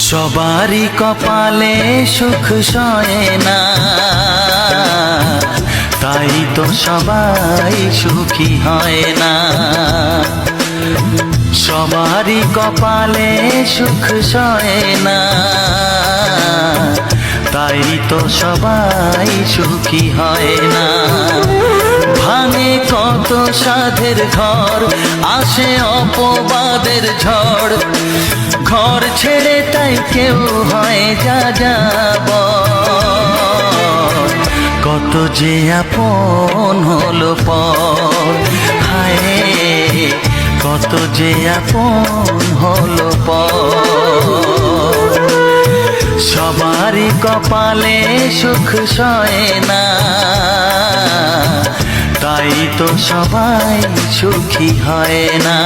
সবারই কপালে সুখ সয় না, তাই তো সবাই সুখী হয় না। সবারই কপালে সুখ সয় না, তাই তো সবাই সুখী হয় না। ভাঙে কত সাধের ঘর, আসে অপবাদের ঝড়, ঘর ছেড়ে তাই কেউ হয় যা যাব। কত যে আপন হলো পর, হায় কত যে আপন হলো পর। সবারই কপালে সুখ সয় না, তাই তো সবাই সুখী হয় না।